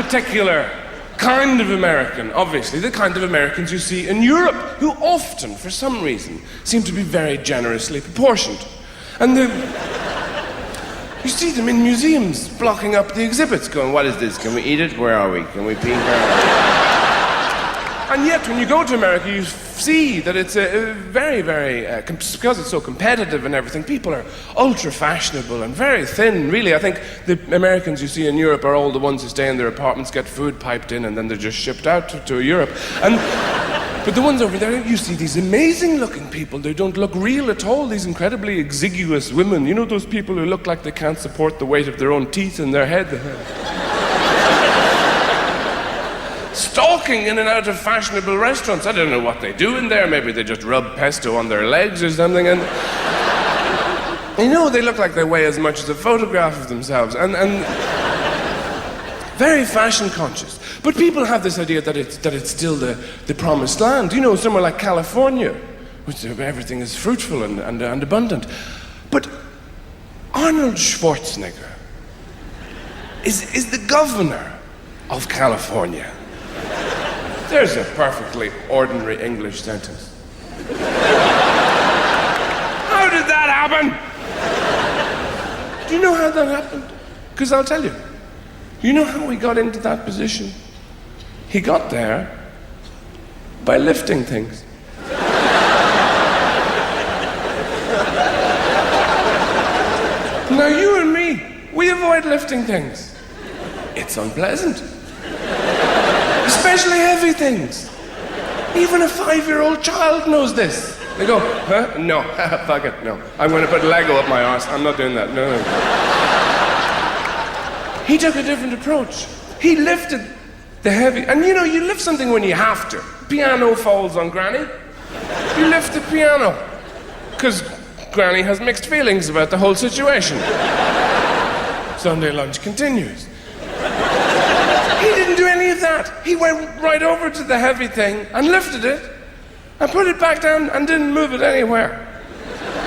particular kind of American, obviously, the kind of Americans you see in Europe, who often, for some reason, seem to be very generously proportioned. And you see them in museums, blocking up the exhibits, going, what is this? Can we eat it? Where are we? Can we pee? Where are we? And yet, when you go to America, you see that it's a very, very, because it's so competitive and everything, people are ultra-fashionable and very thin, really. I think the Americans you see in Europe are all the ones who stay in their apartments, get food piped in, and then they're just shipped out to Europe. But the ones over there, you see these amazing-looking people. They don't look real at all, these incredibly exiguous women. You know those people who look like they can't support the weight of their own teeth in their head? Stalking in and out of fashionable restaurants. I don't know what they do in there. Maybe they just rub pesto on their legs or something. And you know, they look like they weigh as much as a photograph of themselves. And very fashion conscious. But people have this idea that it's still the promised land. You know, somewhere like California, which everything is fruitful and abundant. But Arnold Schwarzenegger is the governor of California. There's a perfectly ordinary English sentence. How did that happen? Do you know how that happened? Because I'll tell you. You know how he got into that position? He got there by lifting things. Now you and me, we avoid lifting things. It's unpleasant. Especially heavy things. Even a 5-year-old child knows this. They go, huh? No, fuck it, no. I'm going to put Lego up my arse. I'm not doing that, no. He took a different approach. He lifted the heavy, and you know, you lift something when you have to. Piano falls on Granny. You lift the piano. Because Granny has mixed feelings about the whole situation. Sunday lunch continues. He didn't do any of that. He went right over to the heavy thing and lifted it and put it back down and didn't move it anywhere.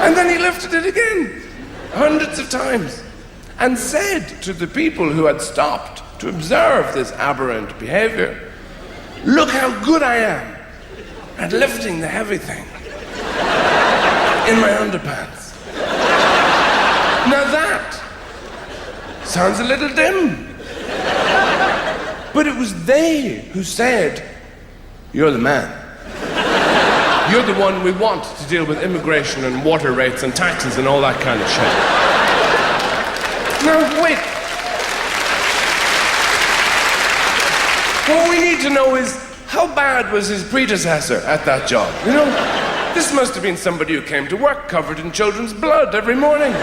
And then he lifted it again, hundreds of times, and said to the people who had stopped to observe this aberrant behavior, look how good I am at lifting the heavy thing in my underpants. Now that sounds a little dim. But it was they who said, you're the man. You're the one we want to deal with immigration and water rates and taxes and all that kind of shit. Now, wait. What we need to know is, how bad was his predecessor at that job? You know, this must have been somebody who came to work covered in children's blood every morning.